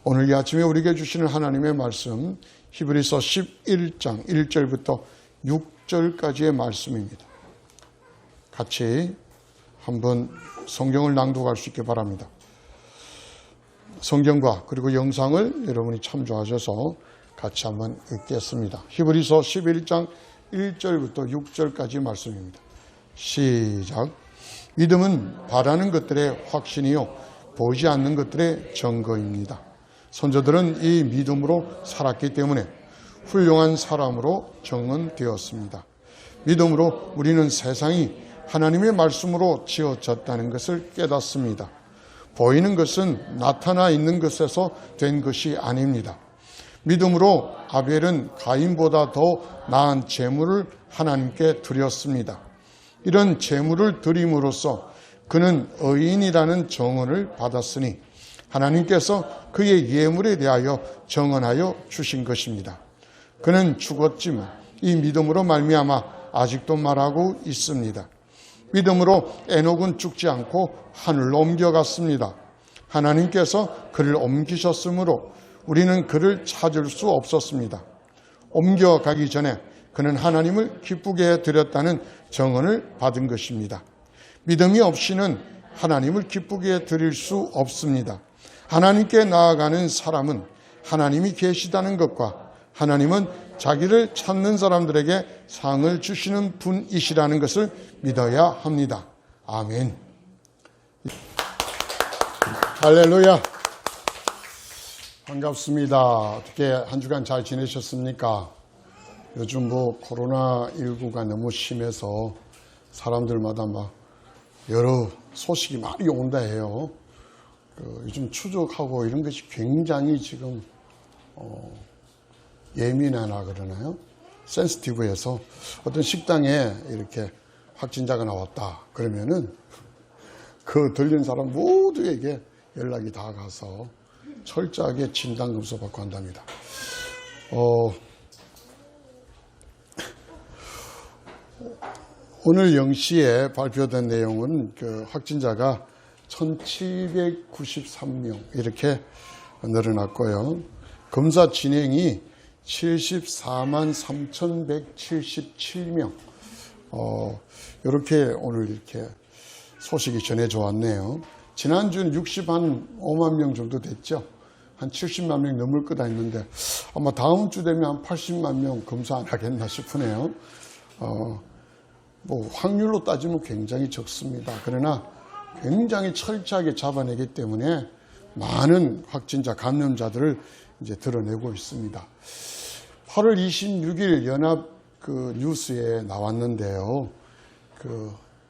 오늘 이 아침에 우리에게 주시는 하나님의 말씀 히브리서 11장 1절부터 6절까지의 말씀입니다. 같이 한번 성경을 낭독할 수 있게 바랍니다. 성경과 그리고 영상을 여러분이 참조하셔서 같이 한번 읽겠습니다. 히브리서 11장 1절부터 6절까지 말씀입니다. 시작. 믿음은 바라는 것들의 확신이요 보이지 않는 것들의 증거입니다. 선조들은 이 믿음으로 살았기 때문에 훌륭한 사람으로 정언되었습니다. 믿음으로 우리는 세상이 하나님의 말씀으로 지어졌다는 것을 깨닫습니다. 보이는 것은 나타나 있는 것에서 된 것이 아닙니다. 믿음으로 아벨은 가인보다 더 나은 제물을 하나님께 드렸습니다. 이런 제물을 드림으로써 그는 의인이라는 정언을 받았으니 하나님께서 그의 예물에 대하여 정언하여 주신 것입니다. 그는 죽었지만 이 믿음으로 말미암아 아직도 말하고 있습니다. 믿음으로 에녹은 죽지 않고 하늘로 옮겨갔습니다. 하나님께서 그를 옮기셨으므로 우리는 그를 찾을 수 없었습니다. 옮겨가기 전에 그는 하나님을 기쁘게 드렸다는 정언을 받은 것입니다. 믿음이 없이는 하나님을 기쁘게 드릴 수 없습니다. 하나님께 나아가는 사람은 하나님이 계시다는 것과 하나님은 자기를 찾는 사람들에게 상을 주시는 분이시라는 것을 믿어야 합니다. 아멘. 할렐루야. 반갑습니다. 어떻게 한 주간 잘 지내셨습니까? 요즘 코로나19가 너무 심해서 사람들마다 막 여러 소식이 많이 온다 해요. 요즘 추적하고 이런 것이 굉장히 지금 예민하나 그러나요? 센시티브해서 어떤 식당에 이렇게 확진자가 나왔다 그러면은 그 들린 사람 모두에게 연락이 다 가서 철저하게 진단검사 받고 한답니다. 오늘 0시에 발표된 내용은 그 확진자가 1793명 이렇게 늘어났고요. 검사 진행이 74만 3177명. 이렇게 오늘 이렇게 소식이 전해져 왔네요. 지난주는 65만 명 정도 됐죠. 한 70만 명 넘을 거다 했는데 아마 다음 주 되면 한 80만 명 검사 안 하겠나 싶으네요. 확률로 따지면 굉장히 적습니다. 그러나 굉장히 철저하게 잡아내기 때문에 많은 확진자, 감염자들을 이제 드러내고 있습니다. 8월 26일 연합 뉴스에 나왔는데요.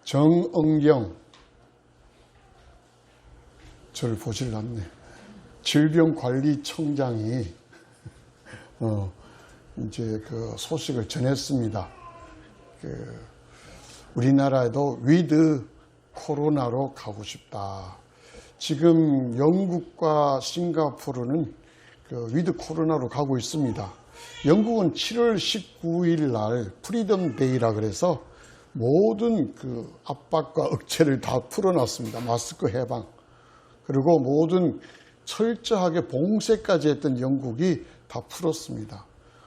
정은경, 저를 보질 않네. 질병관리청장이 이제 소식을 전했습니다. 우리나라에도 위드 코로나로 가고 싶다. 지금 영국과 싱가포르는 위드 코로나로 가고 있습니다. 영국은 7월 19일 날 프리덤 데이라 그래서 모든 압박과 억제를 다 풀어놨습니다. 마스크 해방. 그리고 모든 철저하게 봉쇄까지 했던 영국이 다 풀었습니다.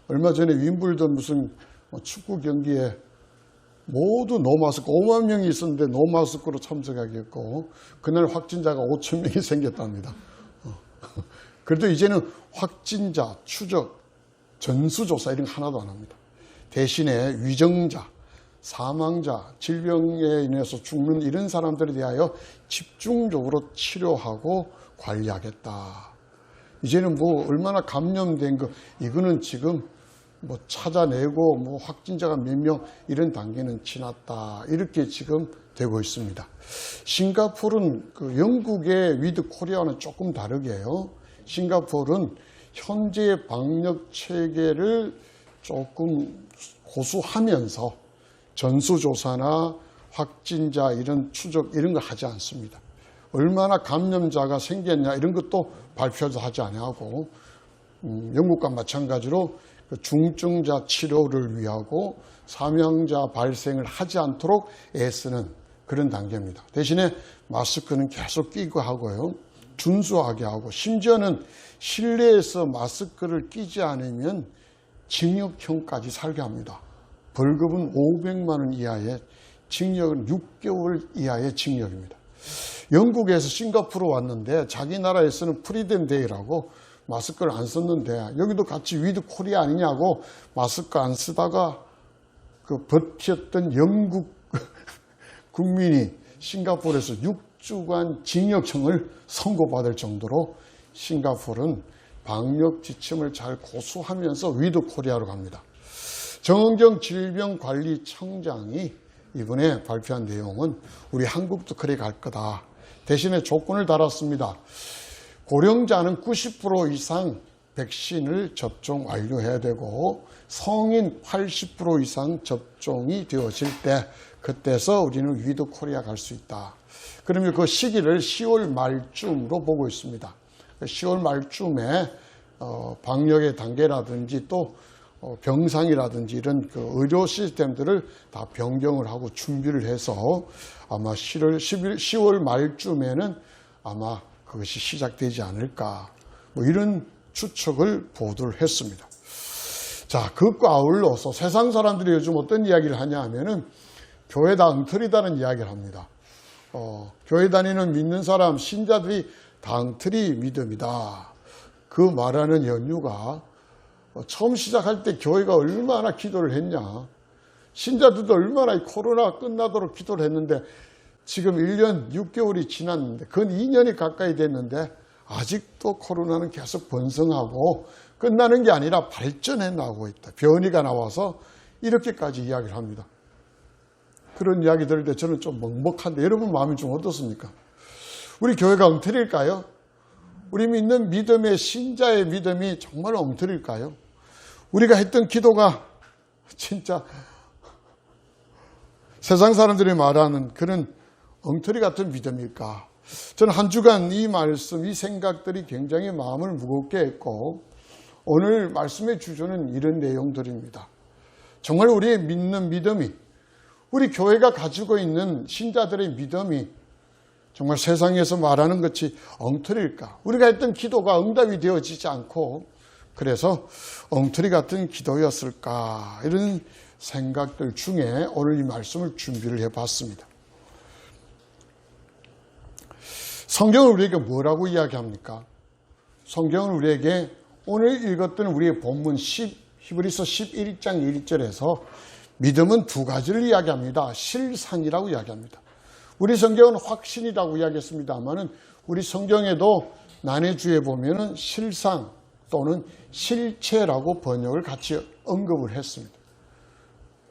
얼마 전에 윈블던 무슨 축구 경기에 모두 노마스크, 5만 명이 있었는데 노마스크로 참석하게 했고 그날 확진자가 5천 명이 생겼답니다. 그래도 이제는 확진자, 추적, 전수조사 이런 거 하나도 안 합니다. 대신에 위정자, 사망자, 질병에 인해서 죽는 이런 사람들에 대하여 집중적으로 치료하고 관리하겠다. 이제는 얼마나 감염된 거 이거는 지금 찾아내고 확진자가 몇 명 이런 단계는 지났다. 이렇게 지금 되고 있습니다. 싱가포르는 영국의 위드 코리아와는 조금 다르게요. 싱가포르는 현재의 방역 체계를 조금 고수하면서 전수조사나 확진자 이런 추적 이런 걸 하지 않습니다. 얼마나 감염자가 생겼냐 이런 것도 발표도 하지 않고 영국과 마찬가지로 중증자 치료를 위하고 사망자 발생을 하지 않도록 애쓰는 그런 단계입니다. 대신에 마스크는 계속 끼고 하고요. 준수하게 하고 심지어는 실내에서 마스크를 끼지 않으면 징역형까지 살게 합니다. 벌금은 500만 원 이하의 징역은 6개월 이하의 징역입니다. 영국에서 싱가포르 왔는데 자기 나라에서는 프리덤 데이라고 마스크를 안 썼는데 여기도 같이 위드 코리아 아니냐고 마스크 안 쓰다가 그 버텼던 영국 국민이 싱가포르에서 6주간 징역형을 선고받을 정도로 싱가포르는 방역 지침을 잘 고수하면서 위드 코리아로 갑니다. 정은경 질병관리청장이 이번에 발표한 내용은 우리 한국도 그래 갈 거다. 대신에 조건을 달았습니다. 고령자는 90% 이상 백신을 접종 완료해야 되고 성인 80% 이상 접종이 되어질 때 그때서 우리는 위드 코리아 갈 수 있다. 그러면 그 시기를 10월 말쯤으로 보고 있습니다. 10월 말쯤에 방역의 단계라든지 또 병상이라든지 이런 그 의료 시스템들을 다 변경을 하고 준비를 해서 아마 10월 말쯤에는 아마 그것이 시작되지 않을까 뭐 이런 추측을 보도를 했습니다. 자, 그것과 아울러서 세상 사람들이 요즘 어떤 이야기를 하냐 하면은 교회다 엉터리다는 이야기를 합니다. 교회 다니는 믿는 사람, 신자들이 다 엉터리 믿음이다. 그 말하는 연유가 처음 시작할 때 교회가 얼마나 기도를 했냐. 신자들도 얼마나 이 코로나 끝나도록 기도를 했는데 지금 1년 6개월이 지났는데 근 2년이 가까이 됐는데 아직도 코로나는 계속 번성하고 끝나는 게 아니라 발전해 나오고 있다. 변이가 나와서 이렇게까지 이야기를 합니다. 그런 이야기 들을 때 저는 좀 먹먹한데 여러분 마음이 좀 어떻습니까? 우리 교회가 엉터리일까요? 우리 믿는 믿음의 신자의 믿음이 정말 엉터리일까요? 우리가 했던 기도가 진짜 세상 사람들이 말하는 그런 엉터리 같은 믿음일까? 저는 한 주간 이 말씀, 이 생각들이 굉장히 마음을 무겁게 했고 오늘 말씀의 주제는 이런 내용들입니다. 정말 우리의 믿는 믿음이 우리 교회가 가지고 있는 신자들의 믿음이 정말 세상에서 말하는 것이 엉터리일까? 우리가 했던 기도가 응답이 되어지지 않고 그래서 엉터리 같은 기도였을까? 이런 생각들 중에 오늘 이 말씀을 준비를 해봤습니다. 성경은 우리에게 뭐라고 이야기합니까? 성경은 우리에게 오늘 읽었던 우리의 본문 히브리서 11장 1절에서 믿음은 두 가지를 이야기합니다. 실상이라고 이야기합니다. 우리 성경은 확신이라고 이야기했습니다만은 우리 성경에도 난해주에 보면은 실상 또는 실체라고 번역을 같이 언급을 했습니다.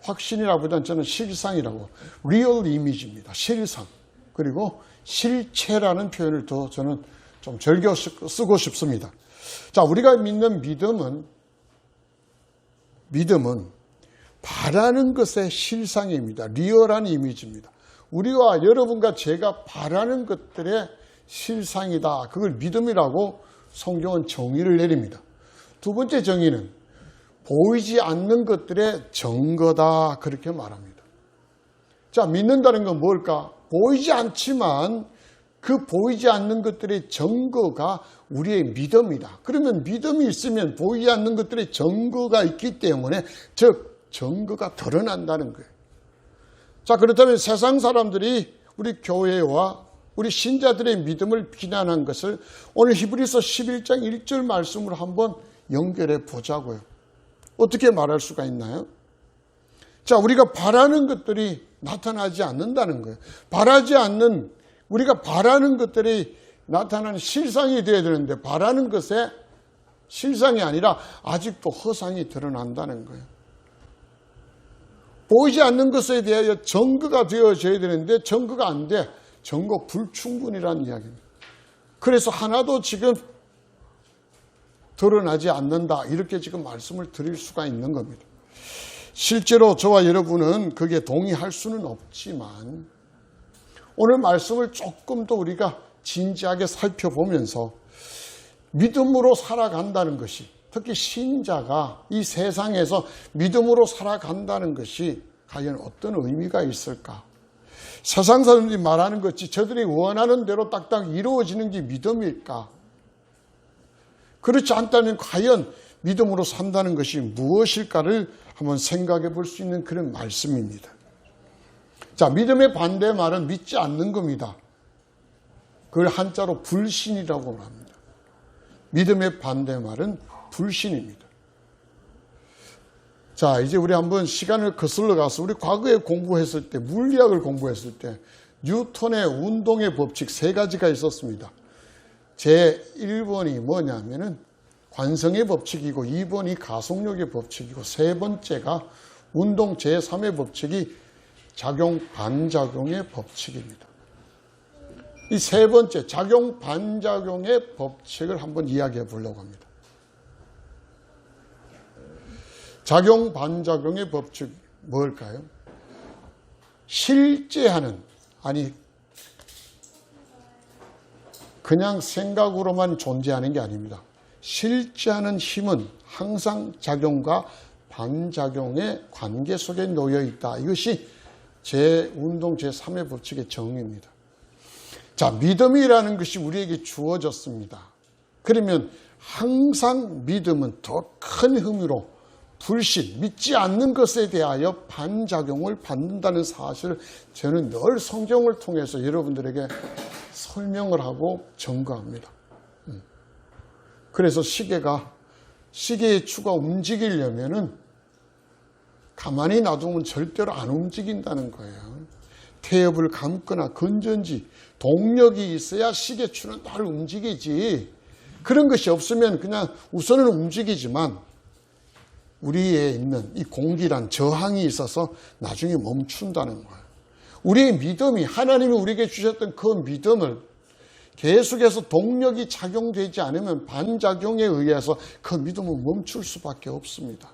확신이라보다는 저는 실상이라고, real image입니다. 실상. 그리고 실체라는 표현을 더 저는 좀 즐겨 쓰고 싶습니다. 자, 우리가 믿는 믿음은 바라는 것의 실상입니다. 리얼한 이미지입니다. 우리와 여러분과 제가 바라는 것들의 실상이다. 그걸 믿음이라고 성경은 정의를 내립니다. 두 번째 정의는 보이지 않는 것들의 증거다. 그렇게 말합니다. 자, 믿는다는 건 뭘까? 보이지 않지만 그 보이지 않는 것들의 증거가 우리의 믿음이다. 그러면 믿음이 있으면 보이지 않는 것들의 증거가 있기 때문에 즉 증거가 드러난다는 거예요. 자, 그렇다면 세상 사람들이 우리 교회와 우리 신자들의 믿음을 비난한 것을 오늘 히브리서 11장 1절 말씀으로 한번 연결해 보자고요. 어떻게 말할 수가 있나요? 자, 우리가 바라는 것들이 나타나지 않는다는 거예요. 우리가 바라는 것들이 나타나는 실상이 되어야 되는데 바라는 것에 실상이 아니라 아직도 허상이 드러난다는 거예요. 보이지 않는 것에 대하여 증거가 되어져야 되는데 증거가 안 돼. 증거 불충분이라는 이야기입니다. 그래서 하나도 지금 드러나지 않는다. 이렇게 지금 말씀을 드릴 수가 있는 겁니다. 실제로 저와 여러분은 그게 동의할 수는 없지만 오늘 말씀을 조금 더 우리가 진지하게 살펴보면서 믿음으로 살아간다는 것이 특히 신자가 이 세상에서 믿음으로 살아간다는 것이 과연 어떤 의미가 있을까? 세상 사람들이 말하는 것이 저들이 원하는 대로 딱딱 이루어지는 게 믿음일까? 그렇지 않다면 과연 믿음으로 산다는 것이 무엇일까를 한번 생각해 볼 수 있는 그런 말씀입니다. 자, 믿음의 반대말은 믿지 않는 겁니다. 그걸 한자로 불신이라고 합니다. 믿음의 반대말은 불신입니다. 자, 이제 우리 한번 시간을 거슬러 가서 우리 과거에 공부했을 때, 물리학을 공부했을 때 뉴턴의 운동의 법칙 3가지가 있었습니다. 제 1번이 뭐냐면은 관성의 법칙이고 2번이 가속력의 법칙이고 3번째가 운동 제3의 법칙이 작용 반작용의 법칙입니다. 이 3번째 작용 반작용의 법칙을 한번 이야기해 보려고 합니다. 작용 반작용의 법칙 뭘까요? 실제하는, 아니 그냥 생각으로만 존재하는 게 아닙니다. 실제하는 힘은 항상 작용과 반작용의 관계 속에 놓여 있다. 이것이 운동 제3의 법칙의 정의입니다. 자, 믿음이라는 것이 우리에게 주어졌습니다. 그러면 항상 믿음은 더 큰 의미로 불신, 믿지 않는 것에 대하여 반작용을 받는다는 사실을 저는 늘 성경을 통해서 여러분들에게 설명을 하고 증거합니다. 그래서 시계의 추가 움직이려면은 가만히 놔두면 절대로 안 움직인다는 거예요. 태엽을 감거나 건전지, 동력이 있어야 시계추는 날 움직이지. 그런 것이 없으면 그냥 우선은 움직이지만 우리에 있는 이 공기란 저항이 있어서 나중에 멈춘다는 거예요. 우리의 믿음이, 하나님이 우리에게 주셨던 그 믿음을 계속해서 동력이 작용되지 않으면 반작용에 의해서 그 믿음은 멈출 수밖에 없습니다.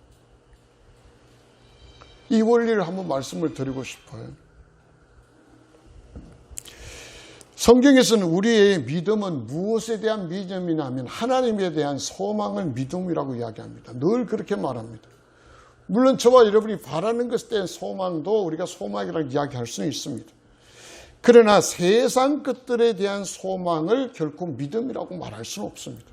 이 원리를 한번 말씀을 드리고 싶어요. 성경에서는 우리의 믿음은 무엇에 대한 믿음이냐면 하나님에 대한 소망을 믿음이라고 이야기합니다. 늘 그렇게 말합니다. 물론 저와 여러분이 바라는 것에 대한 소망도 우리가 소망이라고 이야기할 수는 있습니다. 그러나 세상 것들에 대한 소망을 결코 믿음이라고 말할 수는 없습니다.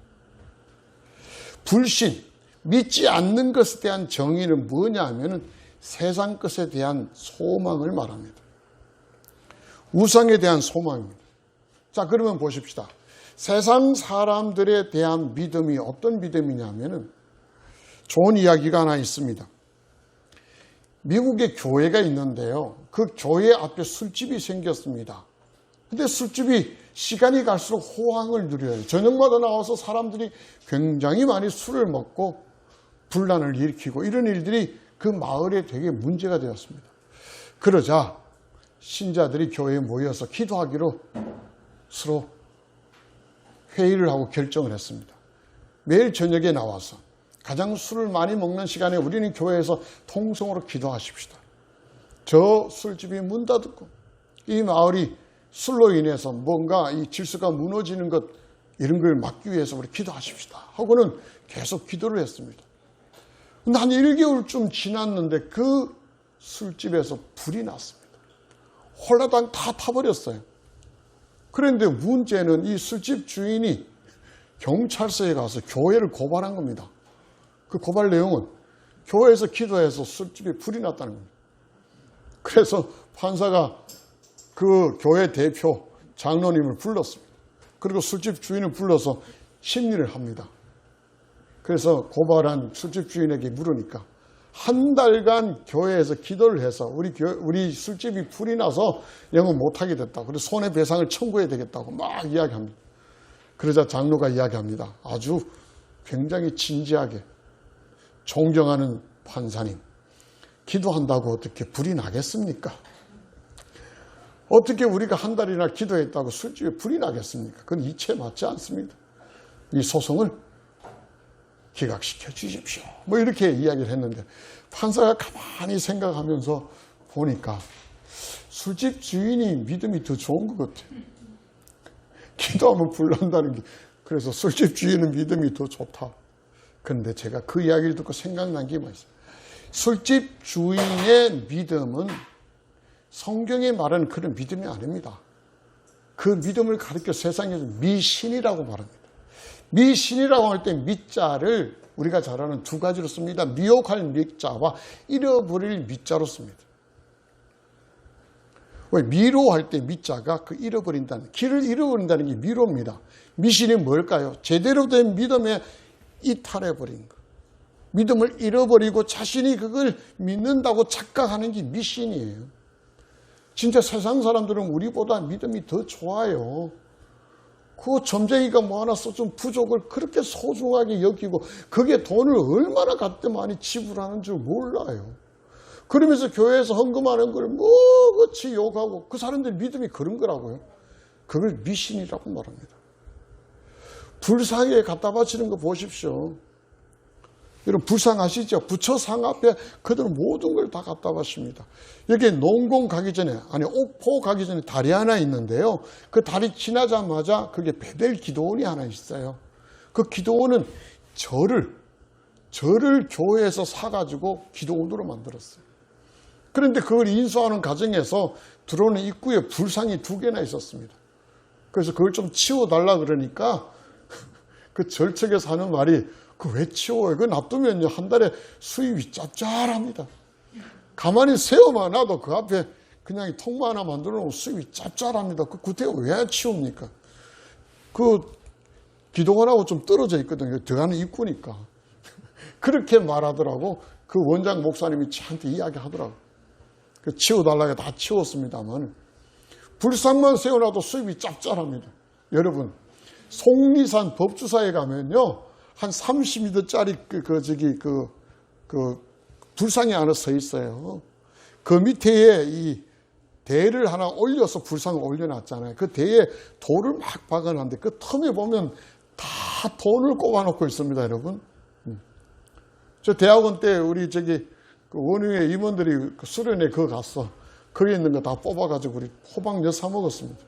불신, 믿지 않는 것에 대한 정의는 뭐냐 하면은 세상 것에 대한 소망을 말합니다. 우상에 대한 소망입니다. 자, 그러면 보십시다. 세상 사람들에 대한 믿음이 어떤 믿음이냐면은 좋은 이야기가 하나 있습니다. 미국에 교회가 있는데요. 그 교회 앞에 술집이 생겼습니다. 근데 술집이 시간이 갈수록 호황을 누려요. 저녁마다 나와서 사람들이 굉장히 많이 술을 먹고 분란을 일으키고 이런 일들이 그 마을에 되게 문제가 되었습니다. 그러자 신자들이 교회에 모여서 기도하기로 서로 회의를 하고 결정을 했습니다. 매일 저녁에 나와서 가장 술을 많이 먹는 시간에 우리는 교회에서 통성으로 기도하십시다. 저 술집이 문 닫고 이 마을이 술로 인해서 뭔가 이 질서가 무너지는 것 이런 걸 막기 위해서 우리 기도하십시다 하고는 계속 기도를 했습니다. 근데 한 1개월쯤 지났는데 그 술집에서 불이 났습니다. 홀라당 다 타버렸어요. 그런데 문제는 이 술집 주인이 경찰서에 가서 교회를 고발한 겁니다. 그 고발 내용은 교회에서 기도해서 술집에 불이 났다는 겁니다. 그래서 판사가 그 교회 대표 장로님을 불렀습니다. 그리고 술집 주인을 불러서 심리를 합니다. 그래서 고발한 술집 주인에게 물으니까 한 달간 교회에서 기도를 해서 우리 술집이 불이 나서 영업 못하게 됐다고, 그래서 손해배상을 청구해야 되겠다고 막 이야기합니다. 그러자 장로가 이야기합니다. 아주 굉장히 진지하게, 존경하는 판사님, 기도한다고 어떻게 불이 나겠습니까? 어떻게 우리가 한 달이나 기도했다고 술집에 불이 나겠습니까? 그건 이치에 맞지 않습니다. 이 소송을 기각시켜 주십시오. 뭐 이렇게 이야기를 했는데 판사가 가만히 생각하면서 보니까 술집 주인이 믿음이 더 좋은 것 같아요. 기도하면 불 난다는 게. 그래서 술집 주인은 믿음이 더 좋다. 그런데 제가 그 이야기를 듣고 생각난 게 있어요. 술집 주인의 믿음은 성경이 말하는 그런 믿음이 아닙니다. 그 믿음을 가리켜 세상에서 미신이라고 말합니다. 미신이라고 할 때 미자를 우리가 잘 아는 두 가지로 씁니다. 미혹할 미자와 잃어버릴 미자로 씁니다. 왜? 미로할 때 미자가 그 잃어버린다는, 길을 잃어버린다는 게 미로입니다. 미신이 뭘까요? 제대로 된 믿음에 이탈해버린 것. 믿음을 잃어버리고 자신이 그걸 믿는다고 착각하는 게 미신이에요. 진짜 세상 사람들은 우리보다 믿음이 더 좋아요. 그 점쟁이가 뭐 하나 써준 부족을 그렇게 소중하게 여기고 그게 돈을 얼마나 갖다 많이 지불하는 줄 몰라요. 그러면서 교회에서 헌금하는 걸 뭐같이 욕하고 그 사람들 믿음이 그런 거라고요. 그걸 미신이라고 말합니다. 불상에 갖다 바치는 거 보십시오. 여러분 불상 아시죠? 부처상 앞에 그들은 모든 걸 다 갖다 바칩니다. 여기 농공 가기 전에, 아니 옥포 가기 전에 다리 하나 있는데요. 그 다리 지나자마자 그게 베델 기도원이 하나 있어요. 그 기도원은 절을 교회에서 사가지고 기도원으로 만들었어요. 그런데 그걸 인수하는 과정에서 들어오는 입구에 불상이 2개나 있었습니다. 그래서 그걸 좀 치워달라 그러니까 그 절 측에서 하는 말이 그 왜 치워요? 그거 놔두면요 한 달에 수입이 짭짤합니다. 가만히 세워만 놔도 그 앞에 그냥 통만 하나 만들어 놓으면 수입이 짭짤합니다. 그 구태가 왜 치웁니까? 그 기도원하고 좀 떨어져 있거든요. 들어가는 입구니까. 그렇게 말하더라고. 그 원장 목사님이 저한테 이야기하더라고. 그 치워달라고 다 치웠습니다만 불상만 세워놔도 수입이 짭짤합니다. 여러분 속리산 법주사에 가면요 한 30m짜리 그 불상이 하나 서 있어요. 그 밑에 이 대를 하나 올려서 불상을 올려놨잖아요. 그 대에 돌을 막 박아놨는데 그 틈에 보면 다 돈을 꼽아놓고 있습니다, 여러분. 저 대학원 때 우리 그 원흥의 임원들이 그 수련회 그거 갔어. 거기 있는 거 다 뽑아가지고 우리 호박 엿 사 먹었습니다.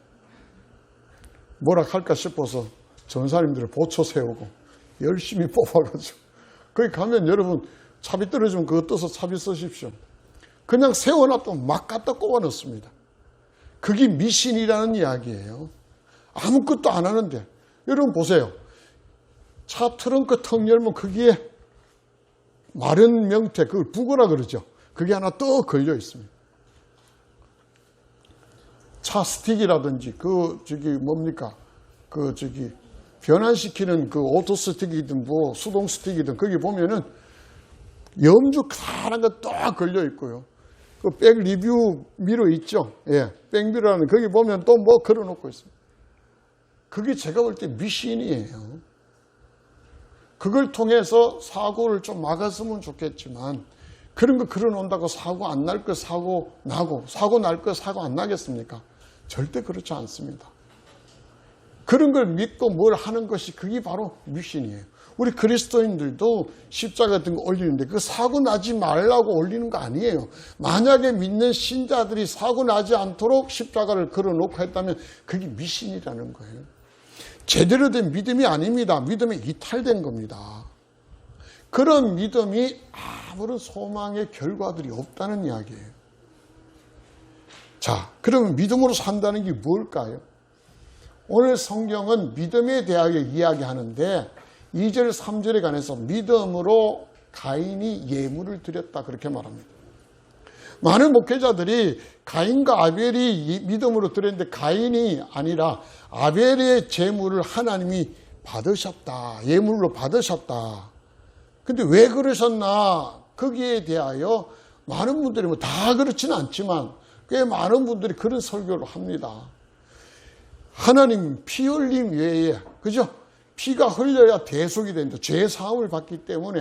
뭐라 할까 싶어서 전사님들을 보초 세우고 열심히 뽑아가지고 거기 가면 여러분 차비 떨어지면 그거 떠서 차비 쓰십시오. 그냥 세워놨다면 막 갖다 꼽아 넣습니다. 그게 미신이라는 이야기예요. 아무것도 안 하는데 여러분 보세요. 차 트렁크 턱 열면 거기에 마른 명태, 그걸 북어라 그러죠. 그게 하나 떡 걸려 있습니다. 차 스틱이라든지 뭡니까? 변환시키는 그 오토 스틱이든 뭐 수동 스틱이든 거기 보면은 염주 가난한 거 딱 걸려 있고요. 그 백 리뷰 미러 있죠? 예. 백 미러라는 거기 보면 또 뭐 걸어 놓고 있습니다. 그게 제가 볼 때 미신이에요. 그걸 통해서 사고를 좀 막았으면 좋겠지만 그런 거 걸어 놓는다고 사고 안 날 거 사고 나고 사고 날 거 사고 안 나겠습니까? 절대 그렇지 않습니다. 그런 걸 믿고 뭘 하는 것이 그게 바로 미신이에요. 우리 그리스도인들도 십자가 같은 거 올리는데 그 사고 나지 말라고 올리는 거 아니에요. 만약에 믿는 신자들이 사고 나지 않도록 십자가를 걸어놓고 했다면 그게 미신이라는 거예요. 제대로 된 믿음이 아닙니다. 믿음이 이탈된 겁니다. 그런 믿음이 아무런 소망의 결과들이 없다는 이야기예요. 자, 그러면 믿음으로 산다는 게 뭘까요? 오늘 성경은 믿음에 대하여 이야기하는데 2절 3절에 관해서 믿음으로 가인이 예물을 드렸다 그렇게 말합니다. 많은 목회자들이 가인과 아벨이 믿음으로 드렸는데 가인이 아니라 아벨의 제물을 하나님이 받으셨다. 예물로 받으셨다. 근데 왜 그러셨나? 거기에 대하여 많은 분들이 뭐 다 그렇지는 않지만 꽤 많은 분들이 그런 설교를 합니다. 하나님 피 흘림 외에, 그죠? 피가 흘려야 대속이 된다. 죄 사함을 받기 때문에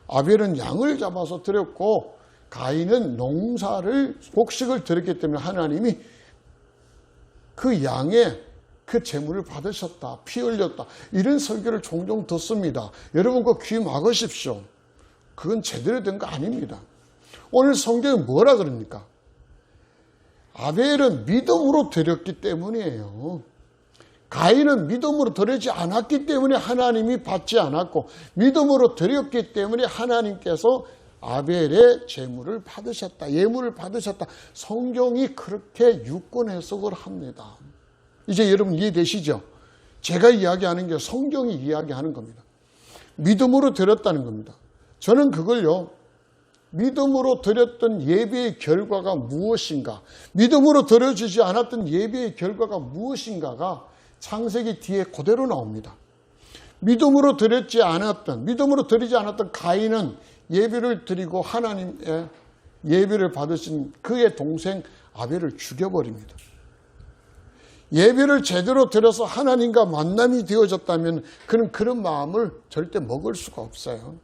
아벨은 양을 잡아서 드렸고 가인은 농사를 곡식을 드렸기 때문에 하나님이 그 양의 그 제물을 받으셨다. 피 흘렸다. 이런 설교를 종종 듣습니다. 여러분 그 귀 막으십시오. 그건 제대로 된 거 아닙니다. 오늘 성경은 뭐라 그럽니까? 아벨은 믿음으로 드렸기 때문이에요. 가인은 믿음으로 드리지 않았기 때문에 하나님이 받지 않았고 믿음으로 드렸기 때문에 하나님께서 아벨의 제물을 받으셨다. 예물을 받으셨다. 성경이 그렇게 유권 해석을 합니다. 이제 여러분 이해되시죠? 제가 이야기하는 게 성경이 이야기하는 겁니다. 믿음으로 드렸다는 겁니다. 저는 그걸요, 믿음으로 드렸던 예배의 결과가 무엇인가, 믿음으로 드려지지 않았던 예배의 결과가 무엇인가가 창세기 뒤에 그대로 나옵니다. 믿음으로 드리지 않았던 가인은 예배를 드리고 하나님의 예배를 받으신 그의 동생 아벨을 죽여버립니다. 예배를 제대로 드려서 하나님과 만남이 되어졌다면 그는 그런 마음을 절대 먹을 수가 없어요.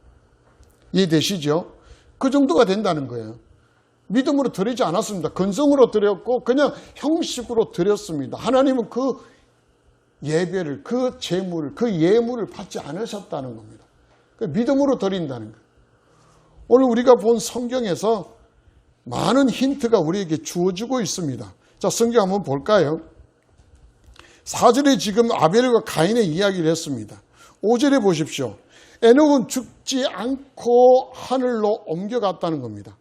이해되시죠? 그 정도가 된다는 거예요. 믿음으로 드리지 않았습니다. 근성으로 드렸고 그냥 형식으로 드렸습니다. 하나님은 그 예배를, 그 제물을, 그 예물을 받지 않으셨다는 겁니다. 믿음으로 드린다는 거예요. 오늘 우리가 본 성경에서 많은 힌트가 우리에게 주어지고 있습니다. 자, 성경 한번 볼까요? 4절에 지금 아벨과 가인의 이야기를 했습니다. 5절에 보십시오. 에녹은 죽지 않고 하늘로 옮겨갔다는 겁니다.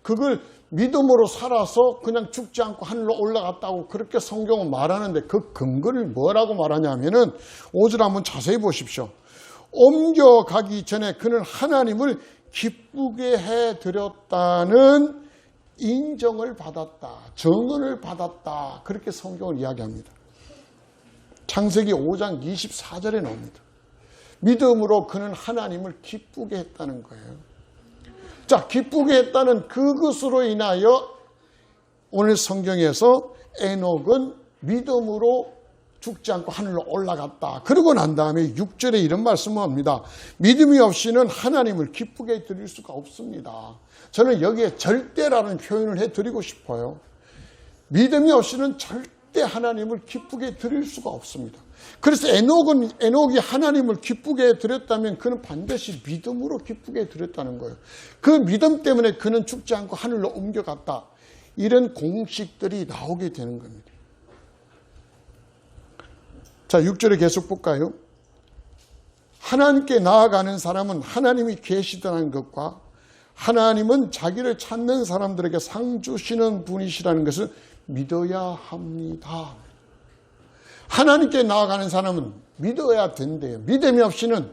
그걸 믿음으로 살아서 그냥 죽지 않고 하늘로 올라갔다고 그렇게 성경은 말하는데 그 근거를 뭐라고 말하냐면은 5절 한번 자세히 보십시오. 옮겨가기 전에 그는 하나님을 기쁘게 해드렸다는 인정을 받았다. 정언을 받았다. 그렇게 성경을 이야기합니다. 창세기 5장 24절에 나옵니다. 믿음으로 그는 하나님을 기쁘게 했다는 거예요. 자, 기쁘게 했다는 그것으로 인하여 오늘 성경에서 에녹은 믿음으로 죽지 않고 하늘로 올라갔다. 그러고 난 다음에 6절에 이런 말씀을 합니다. 믿음이 없이는 하나님을 기쁘게 드릴 수가 없습니다. 저는 여기에 절대라는 표현을 해드리고 싶어요. 믿음이 없이는 절대 하나님을 기쁘게 드릴 수가 없습니다. 그래서 에녹이 하나님을 기쁘게 드렸다면 그는 반드시 믿음으로 기쁘게 드렸다는 거예요. 그 믿음 때문에 그는 죽지 않고 하늘로 옮겨갔다. 이런 공식들이 나오게 되는 겁니다. 자, 6절에 계속 볼까요? 하나님께 나아가는 사람은 하나님이 계시다는 것과 하나님은 자기를 찾는 사람들에게 상 주시는 분이시라는 것을 믿어야 합니다. 하나님께 나아가는 사람은 믿어야 된대요. 믿음이 없이는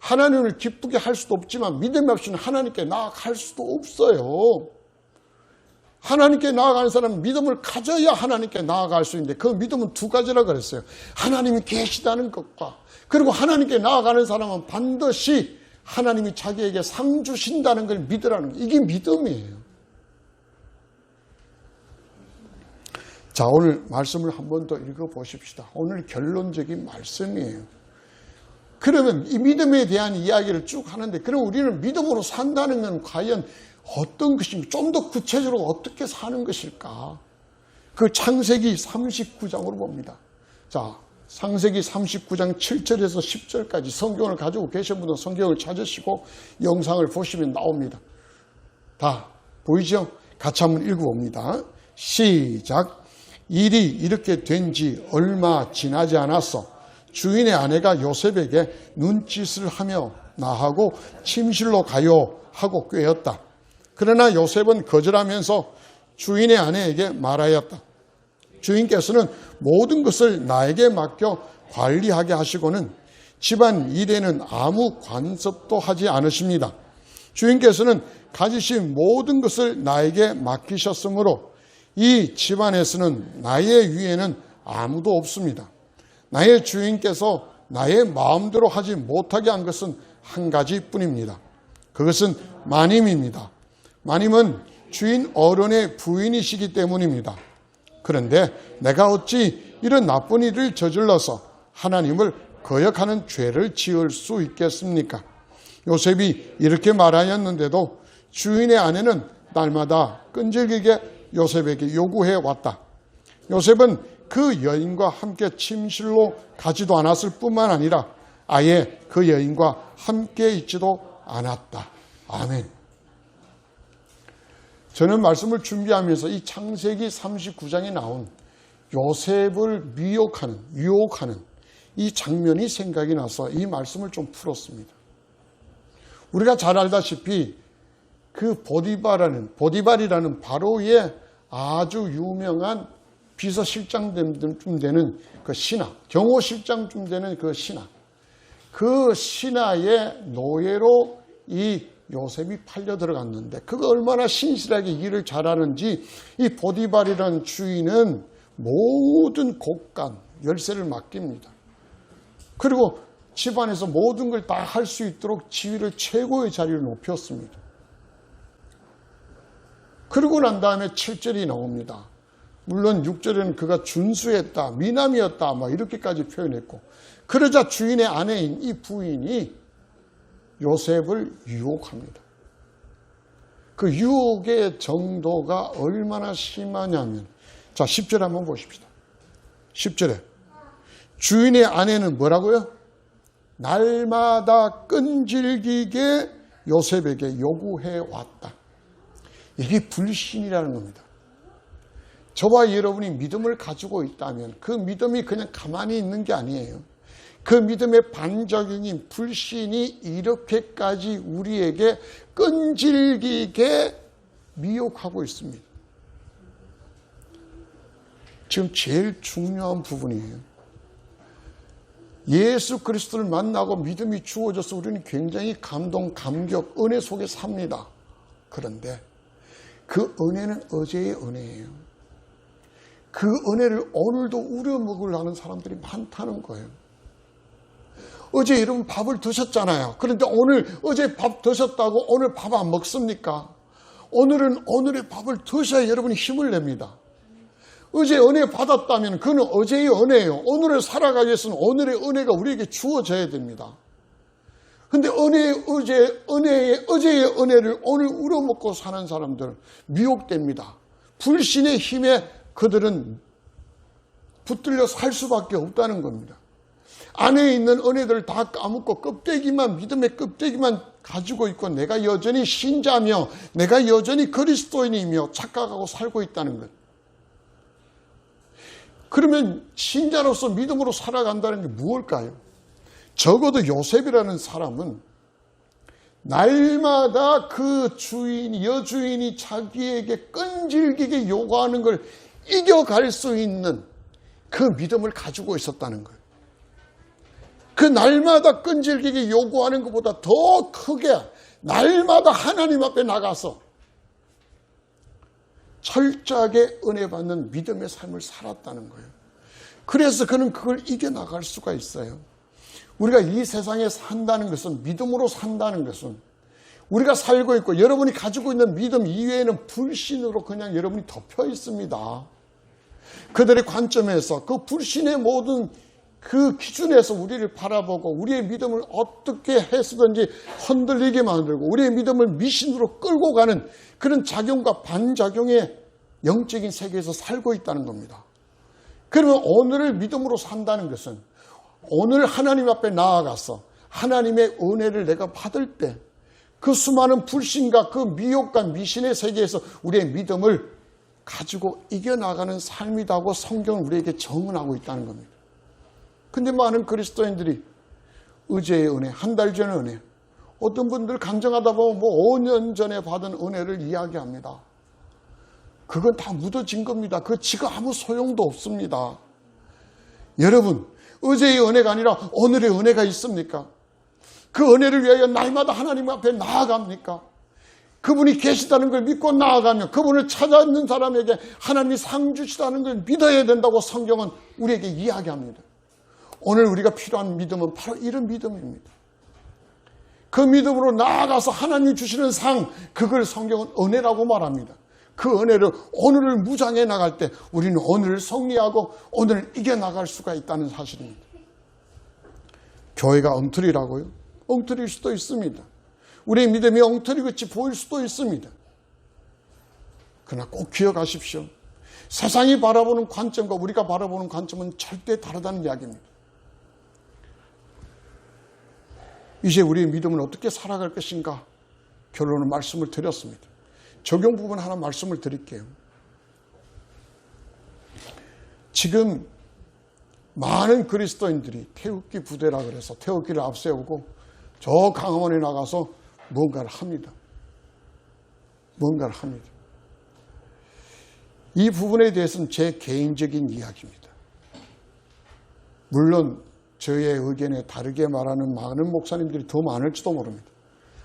하나님을 기쁘게 할 수도 없지만 믿음이 없이는 하나님께 나아갈 수도 없어요. 하나님께 나아가는 사람은 믿음을 가져야 하나님께 나아갈 수 있는데 그 믿음은 두 가지라 그랬어요. 하나님이 계시다는 것과 그리고 하나님께 나아가는 사람은 반드시 하나님이 자기에게 상 주신다는 걸 믿으라는 거예요. 이게 믿음이에요. 자, 오늘 말씀을 한 번 더 읽어보십시다. 오늘 결론적인 말씀이에요. 그러면 이 믿음에 대한 이야기를 쭉 하는데 그럼 우리는 믿음으로 산다는 건 과연 어떤 것입니까? 좀 더 구체적으로 어떻게 사는 것일까? 그 창세기 39장으로 봅니다. 자, 창세기 39장 7절에서 10절까지 성경을 가지고 계신 분은 성경을 찾으시고 영상을 보시면 나옵니다. 다 보이죠? 같이 한번 읽어봅니다. 시작. 일이 이렇게 된 지 얼마 지나지 않았어. 주인의 아내가 요셉에게 눈짓을 하며 나하고 침실로 가요 하고 꾀었다. 그러나 요셉은 거절하면서 주인의 아내에게 말하였다. 주인께서는 모든 것을 나에게 맡겨 관리하게 하시고는 집안 일에는 아무 간섭도 하지 않으십니다. 주인께서는 가지신 모든 것을 나에게 맡기셨으므로 이 집안에서는 나의 위에는 아무도 없습니다. 나의 주인께서 나의 마음대로 하지 못하게 한 것은 한 가지뿐입니다. 그것은 마님입니다. 마님은 주인 어른의 부인이시기 때문입니다. 그런데 내가 어찌 이런 나쁜 일을 저질러서 하나님을 거역하는 죄를 지을 수 있겠습니까? 요셉이 이렇게 말하였는데도 주인의 아내는 날마다 끈질기게 요셉에게 요구해 왔다. 요셉은 그 여인과 함께 침실로 가지도 않았을 뿐만 아니라 아예 그 여인과 함께 있지도 않았다. 아멘. 저는 말씀을 준비하면서 이 창세기 39장에 나온 요셉을 유혹하는 이 장면이 생각이 나서 이 말씀을 좀 풀었습니다. 우리가 잘 알다시피 그 보디발이라는 바로의 아주 유명한 비서실장쯤 되는 그 신하, 경호실장쯤 되는 그 신하, 그 신하의 노예로 이 요셉이 팔려 들어갔는데 그가 얼마나 신실하게 일을 잘하는지 이 보디발이라는 주인은 모든 곡간, 열쇠를 맡깁니다. 그리고 집안에서 모든 걸 다 할 수 있도록 지위를 최고의 자리를 높였습니다. 그러고 난 다음에 7절이 나옵니다. 물론 6절에는 그가 준수했다, 미남이었다 막 이렇게까지 표현했고, 그러자 주인의 아내인 이 부인이 요셉을 유혹합니다. 그 유혹의 정도가 얼마나 심하냐면, 자 10절 한번 보십시다. 10절에 주인의 아내는 뭐라고요? 날마다 끈질기게 요셉에게 요구해 왔다. 이게 불신이라는 겁니다. 저와 여러분이 믿음을 가지고 있다면 그 믿음이 그냥 가만히 있는 게 아니에요. 그 믿음의 반작용인 불신이 이렇게까지 우리에게 끈질기게 미혹하고 있습니다. 지금 제일 중요한 부분이에요. 예수 그리스도를 만나고 믿음이 주어져서 우리는 굉장히 감동, 감격, 은혜 속에 삽니다. 그런데 그 은혜는 어제의 은혜예요. 그 은혜를 오늘도 우려먹으려 하는 사람들이 많다는 거예요. 어제 여러분 밥을 드셨잖아요. 그런데 어제 밥 드셨다고 오늘 밥 안 먹습니까? 오늘은 오늘의 밥을 드셔야 여러분이 힘을 냅니다. 어제 은혜 받았다면 그는 어제의 은혜예요. 오늘을 살아가기 위해서는 오늘의 은혜가 우리에게 주어져야 됩니다. 근데 어제의 은혜를 오늘 우려먹고 사는 사람들 미혹됩니다. 불신의 힘에 그들은 붙들려 살 수밖에 없다는 겁니다. 안에 있는 은혜들을 다 까먹고 믿음의 껍데기만 가지고 있고 내가 여전히 신자며 내가 여전히 그리스도인이며 착각하고 살고 있다는 것. 그러면 신자로서 믿음으로 살아간다는 게 무엇일까요? 적어도 요셉이라는 사람은 날마다 그 여주인이 자기에게 끈질기게 요구하는 걸 이겨갈 수 있는 그 믿음을 가지고 있었다는 거예요. 그 날마다 끈질기게 요구하는 것보다 더 크게 날마다 하나님 앞에 나가서 철저하게 은혜 받는 믿음의 삶을 살았다는 거예요. 그래서 그는 그걸 이겨나갈 수가 있어요. 우리가 이 세상에 산다는 것은, 믿음으로 산다는 것은 우리가 살고 있고 여러분이 가지고 있는 믿음 이외에는 불신으로 그냥 여러분이 덮여 있습니다. 그들의 관점에서 그 불신의 모든 그 기준에서 우리를 바라보고 우리의 믿음을 어떻게 해서든지 흔들리게 만들고 우리의 믿음을 미신으로 끌고 가는 그런 작용과 반작용의 영적인 세계에서 살고 있다는 겁니다. 그러면 오늘을 믿음으로 산다는 것은 오늘 하나님 앞에 나아가서 하나님의 은혜를 내가 받을 때 그 수많은 불신과 그 미혹과 미신의 세계에서 우리의 믿음을 가지고 이겨나가는 삶이라고 성경은 우리에게 정언하고 있다는 겁니다. 근데 많은 그리스도인들이 어제의 은혜, 한 달 전의 은혜, 어떤 분들 강정하다 보면 5년 전에 받은 은혜를 이야기합니다. 그건 다 묻어진 겁니다. 그 지가 아무 소용도 없습니다. 여러분, 어제의 은혜가 아니라 오늘의 은혜가 있습니까? 그 은혜를 위하여 날마다 하나님 앞에 나아갑니까? 그분이 계시다는 걸 믿고 나아가며 그분을 찾아있는 사람에게 하나님이 상 주시다는 걸 믿어야 된다고 성경은 우리에게 이야기합니다. 오늘 우리가 필요한 믿음은 바로 이런 믿음입니다. 그 믿음으로 나아가서 하나님이 주시는 상, 그걸 성경은 은혜라고 말합니다. 그 은혜를 오늘을 무장해 나갈 때 우리는 오늘을 승리하고 오늘을 이겨나갈 수가 있다는 사실입니다. 교회가 엉터리라고요? 엉터리일 수도 있습니다. 우리의 믿음이 엉터리같이 보일 수도 있습니다. 그러나 꼭 기억하십시오. 세상이 바라보는 관점과 우리가 바라보는 관점은 절대 다르다는 이야기입니다. 이제 우리의 믿음은 어떻게 살아갈 것인가? 결론을 말씀을 드렸습니다. 적용 부분 하나 말씀을 드릴게요. 지금 많은 그리스도인들이 태극기 부대라 그래서 태극기를 앞세우고 저 강원에 나가서 무언가를 합니다. 뭔가를 합니다. 이 부분에 대해서는 제 개인적인 이야기입니다. 물론 저의 의견에 다르게 말하는 많은 목사님들이 더 많을지도 모릅니다.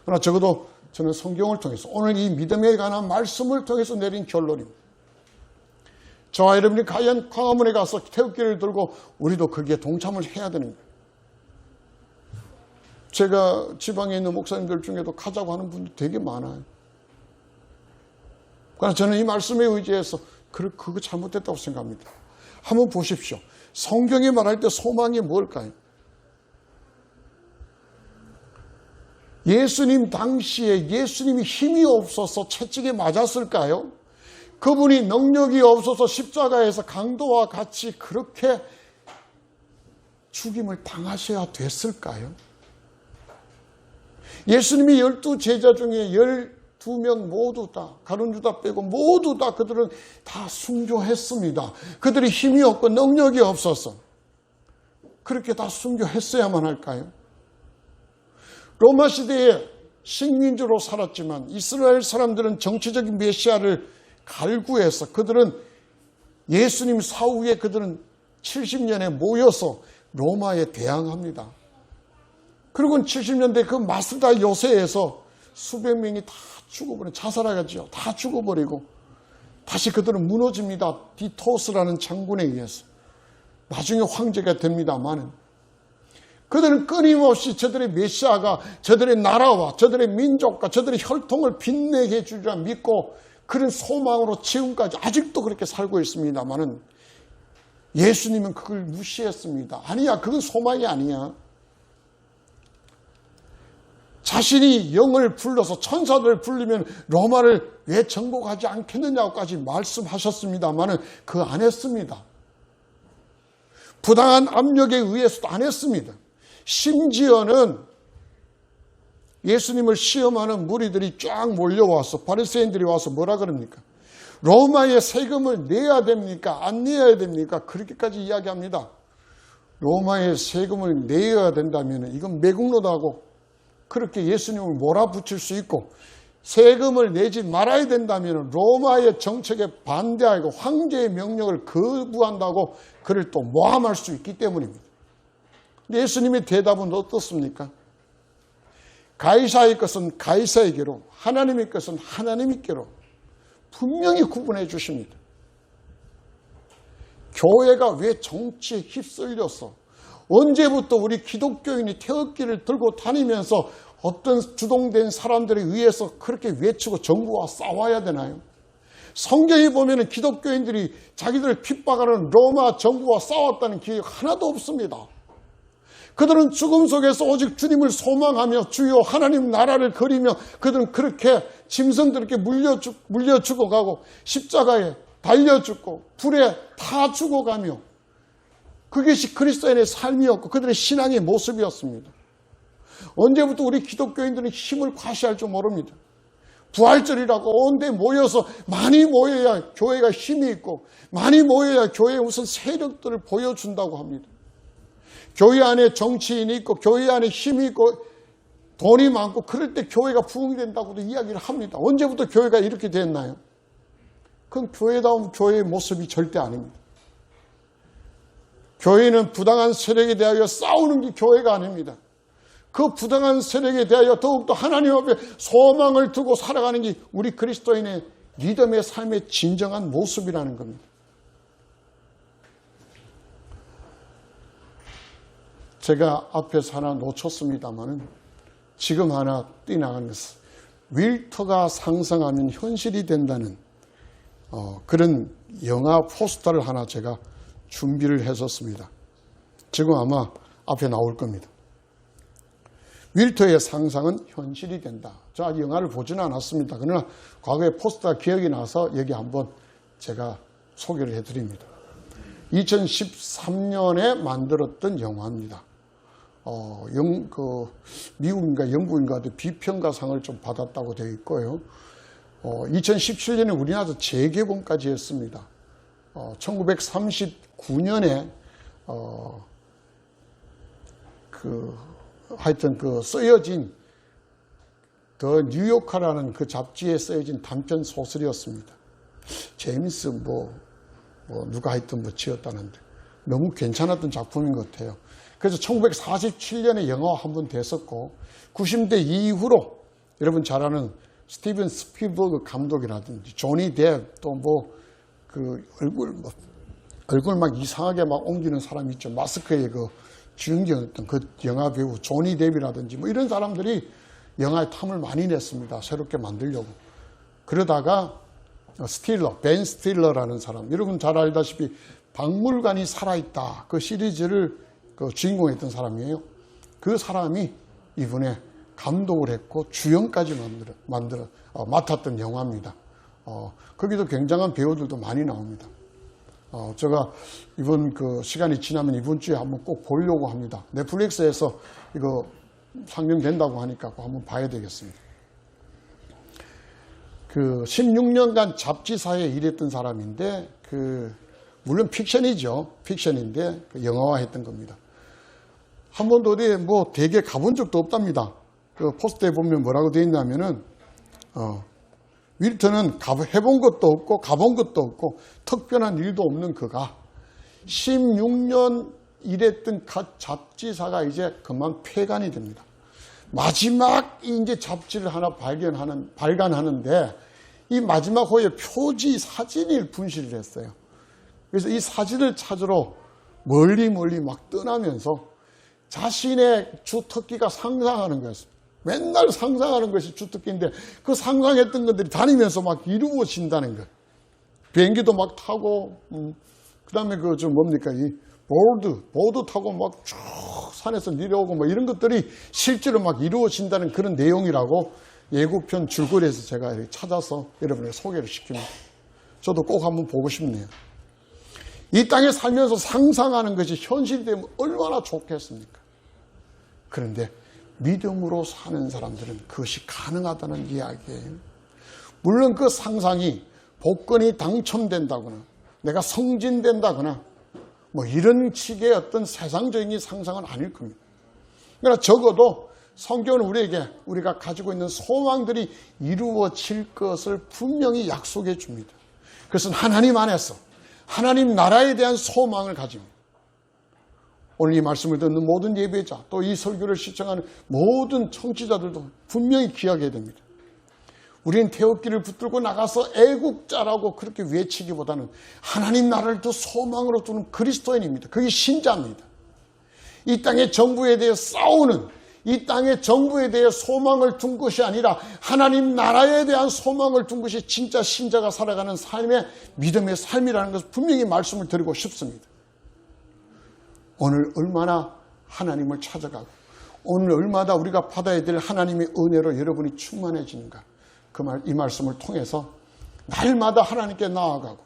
그러나 적어도 저는 성경을 통해서 오늘 이 믿음에 관한 말씀을 통해서 내린 결론입니다. 저와 여러분이 과연 광화문에 가서 태극기를 들고 우리도 거기에 동참을 해야 되는 거예요. 제가 지방에 있는 목사님들 중에도 가자고 하는 분들 되게 많아요. 그러나 저는 이 말씀에 의지해서 그거 잘못됐다고 생각합니다. 한번 보십시오. 성경이 말할 때 소망이 뭘까요? 예수님 당시에 예수님이 힘이 없어서 채찍에 맞았을까요? 그분이 능력이 없어서 십자가에서 강도와 같이 그렇게 죽임을 당하셔야 됐을까요? 예수님이 12제자 중에 12명 모두 다, 가룟 유다 빼고 모두 다 그들은 다 순교했습니다. 그들이 힘이 없고 능력이 없어서 그렇게 다 순교했어야만 할까요? 로마 시대에 식민지로 살았지만 이스라엘 사람들은 정치적인 메시아를 갈구해서 그들은 예수님 사후에 그들은 70년에 모여서 로마에 대항합니다. 그리고 70년대 그 마스다 요새에서 수백 명이 다 죽어버리고 자살하겠죠. 다 죽어버리고 다시 그들은 무너집니다. 디토스라는 장군에 의해서. 나중에 황제가 됩니다만은 그들은 끊임없이 저들의 메시아가 저들의 나라와 저들의 민족과 저들의 혈통을 빛내게 해 주리라 믿고 그런 소망으로 지금까지 아직도 그렇게 살고 있습니다만은 예수님은 그걸 무시했습니다. 아니야, 그건 소망이 아니야. 자신이 영을 불러서 천사들을 불리면 로마를 왜 정복하지 않겠느냐고까지 말씀하셨습니다만은 그거 안 했습니다. 부당한 압력에 의해서도 안 했습니다. 심지어는 예수님을 시험하는 무리들이 쫙 몰려와서 바리새인들이 와서 뭐라 그럽니까? 로마의 세금을 내야 됩니까? 안 내야 됩니까? 그렇게까지 이야기합니다. 로마의 세금을 내야 된다면 이건 매국노다고 그렇게 예수님을 몰아붙일 수 있고 세금을 내지 말아야 된다면 로마의 정책에 반대하고 황제의 명령을 거부한다고 그를 또 모함할 수 있기 때문입니다. 근데 예수님의 대답은 어떻습니까? 가이사의 것은 가이사에게로 하나님의 것은 하나님께로 분명히 구분해 주십니다. 교회가 왜 정치에 휩쓸려서 언제부터 우리 기독교인이 태극기를 들고 다니면서 어떤 주동된 사람들에 의해서 그렇게 외치고 정부와 싸워야 되나요? 성경에 보면 기독교인들이 자기들을 핍박하는 로마 정부와 싸웠다는 기억이 하나도 없습니다. 그들은 죽음 속에서 오직 주님을 소망하며 주여 하나님 나라를 그리며 그들은 그렇게 짐승들에게 물려 죽어가고 십자가에 달려 죽고 불에 타 죽어가며 그것이 그리스도인의 삶이었고 그들의 신앙의 모습이었습니다. 언제부터 우리 기독교인들은 힘을 과시할 줄 모릅니다. 부활절이라고 온데 모여서 많이 모여야 교회가 힘이 있고 많이 모여야 교회의 무슨 세력들을 보여준다고 합니다. 교회 안에 정치인이 있고 교회 안에 힘이 있고 돈이 많고 그럴 때 교회가 부흥이 된다고도 이야기를 합니다. 언제부터 교회가 이렇게 됐나요? 그건 교회다운 교회의 모습이 절대 아닙니다. 교회는 부당한 세력에 대하여 싸우는 게 교회가 아닙니다. 그 부당한 세력에 대하여 더욱더 하나님 앞에 소망을 두고 살아가는 게 우리 그리스도인의 믿음의 삶의 진정한 모습이라는 겁니다. 제가 앞에서 하나 놓쳤습니다만 지금 하나 뛰어나가면서 윌터가 상상하면 현실이 된다는 그런 영화 포스터를 하나 제가 준비를 했었습니다. 지금 아마 앞에 나올 겁니다. 윌터의 상상은 현실이 된다. 저 아직 영화를 보지는 않았습니다. 그러나 과거에 포스터가 기억이 나서 여기 한번 제가 소개를 해드립니다. 2013년에 만들었던 영화입니다. 미국인가 영국인가 비평가상을 좀 받았다고 되어 있고요. 2017년에 우리나라에서 재개봉까지 했습니다. 1939년에 하여튼 쓰여진 더 뉴요커라는 그 잡지에 쓰여진 단편 소설이었습니다. 제임스 누가 하여튼 지었다는데 너무 괜찮았던 작품인 것 같아요. 그래서 1947년에 영화 한 번 됐었고 90대 이후로 여러분 잘 아는 스티븐 스필버그 감독이라든지 조니 뎁 또 그 얼굴 막 이상하게 막 옮기는 사람 있죠. 마스크에 그 주인공이었던 그 영화 배우 조니 뎁이라든지 이런 사람들이 영화에 탐을 많이 냈습니다. 새롭게 만들려고. 그러다가 벤 스틸러라는 사람, 여러분 잘 알다시피 박물관이 살아있다 그 시리즈를 그 주인공했던 사람이에요. 그 사람이 이번에 감독을 했고 주연까지 맡았던 영화입니다. 거기도 굉장한 배우들도 많이 나옵니다. 제가 이번 그 시간이 지나면 이번 주에 한번 꼭 보려고 합니다. 넷플릭스에서 이거 상영된다고 하니까 꼭 한번 봐야 되겠습니다. 그 16년간 잡지사에 일했던 사람인데 물론 픽션이죠. 픽션인데 영화화했던 겁니다. 한 번도 어디에 대개 가본 적도 없답니다. 그 포스터에 보면 뭐라고 되어 있냐면은 윌턴은 해본 것도 없고 가본 것도 없고 특별한 일도 없는 그가 16년 일했던 잡지사가 이제 그만 폐간이 됩니다. 마지막 이제 잡지를 하나 발간하는데 이 마지막 호에 표지 사진을 분실을 했어요. 그래서 이 사진을 찾으러 멀리 막 떠나면서 자신의 주특기가 상상하는 거였어요. 맨날 상상하는 것이 주특기인데 그 상상했던 것들이 다니면서 막 이루어진다는 거예요. 비행기도 막 타고 그 다음에 이 보드 타고 막 쭉 산에서 내려오고 이런 것들이 실제로 막 이루어진다는 그런 내용이라고 예고편 줄거리에서 제가 찾아서 여러분에게 소개를 시킵니다. 저도 꼭 한번 보고 싶네요. 이 땅에 살면서 상상하는 것이 현실이 되면 얼마나 좋겠습니까? 그런데 믿음으로 사는 사람들은 그것이 가능하다는 이야기예요. 물론 그 상상이 복권이 당첨된다거나 내가 성진된다거나 이런 식의 어떤 세상적인 상상은 아닐 겁니다. 그러나 적어도 성경은 우리가 가지고 있는 소망들이 이루어질 것을 분명히 약속해 줍니다. 그것은 하나님 안에서 하나님 나라에 대한 소망을 가집니다. 오늘 이 말씀을 듣는 모든 예배자 또 이 설교를 시청하는 모든 청취자들도 분명히 기억해야 됩니다. 우리는 태극기를 붙들고 나가서 애국자라고 그렇게 외치기보다는 하나님 나라를 더 소망으로 두는 그리스도인입니다. 그게 신자입니다. 이 땅의 정부에 대해 싸우는 이 땅의 정부에 대해 소망을 둔 것이 아니라 하나님 나라에 대한 소망을 둔 것이 진짜 신자가 살아가는 삶의 믿음의 삶이라는 것을 분명히 말씀을 드리고 싶습니다. 오늘 얼마나 하나님을 찾아가고 오늘 얼마나 우리가 받아야 될 하나님의 은혜로 여러분이 충만해지는가 이 말씀을 통해서 날마다 하나님께 나아가고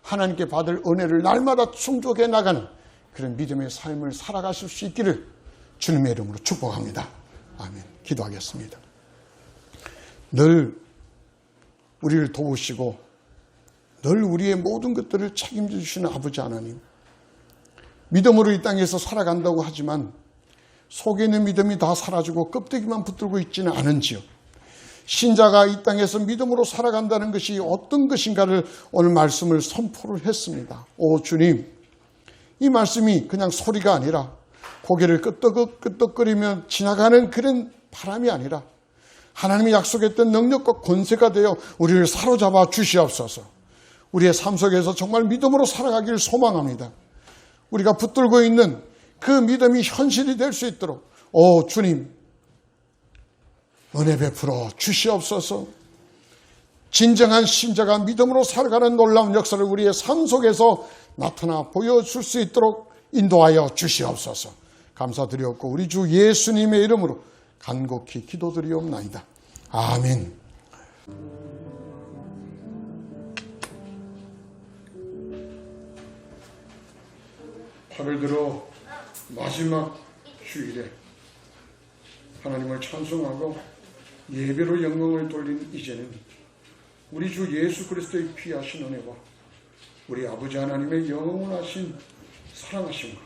하나님께 받을 은혜를 날마다 충족해 나가는 그런 믿음의 삶을 살아가실 수 있기를 주님의 이름으로 축복합니다. 아멘. 기도하겠습니다. 늘 우리를 도우시고 늘 우리의 모든 것들을 책임져 주시는 아버지 하나님, 믿음으로 이 땅에서 살아간다고 하지만 속에 있는 믿음이 다 사라지고 껍데기만 붙들고 있지는 않은지요. 신자가 이 땅에서 믿음으로 살아간다는 것이 어떤 것인가를 오늘 말씀을 선포를 했습니다. 오 주님, 이 말씀이 그냥 소리가 아니라 고개를 끄덕끄덕거리며 지나가는 그런 바람이 아니라 하나님이 약속했던 능력과 권세가 되어 우리를 사로잡아 주시옵소서. 우리의 삶 속에서 정말 믿음으로 살아가기를 소망합니다. 우리가 붙들고 있는 그 믿음이 현실이 될 수 있도록 오 주님, 은혜 베풀어 주시옵소서. 진정한 신자가 믿음으로 살아가는 놀라운 역사를 우리의 삶 속에서 나타나 보여줄 수 있도록 인도하여 주시옵소서. 감사드리옵고 우리 주 예수님의 이름으로 간곡히 기도드리옵나이다. 아멘. 팔을 들어 마지막 휴일에 하나님을 찬송하고 예배로 영광을 돌린 이제는 우리 주 예수 그리스도의 피하신 은혜와 우리 아버지 하나님의 영원하신 사랑하심과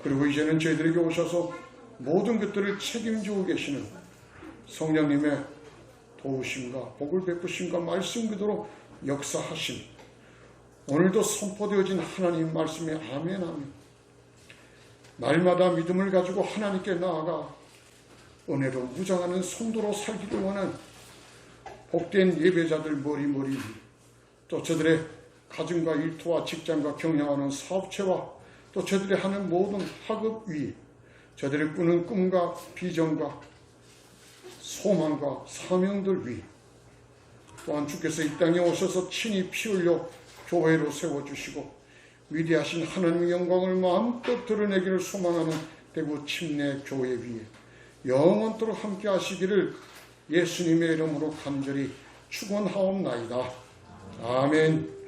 그리고 이제는 저희들에게 오셔서 모든 것들을 책임지고 계시는 성령님의 도우심과 복을 베푸심과 말씀 그대로 역사하심, 오늘도 선포되어진 하나님 말씀에 아멘 아멘. 날마다 믿음을 가지고 하나님께 나아가 은혜로 무장하는 성도로 살기를 원한 복된 예배자들 머리머리, 또 저들의 가정과 일터와 직장과 경영하는 사업체와 또 저들이 하는 모든 학업 위, 저들의 꾸는 꿈과 비전과 소망과 사명들 위, 또한 주께서 이 땅에 오셔서 친히 피 흘려 교회로 세워주시고 위대하신 하나님의 영광을 마음껏 드러내기를 소망하는 대구 침례 교회 위에 영원토록 함께 하시기를 예수님의 이름으로 간절히 축원하옵나이다. 아멘.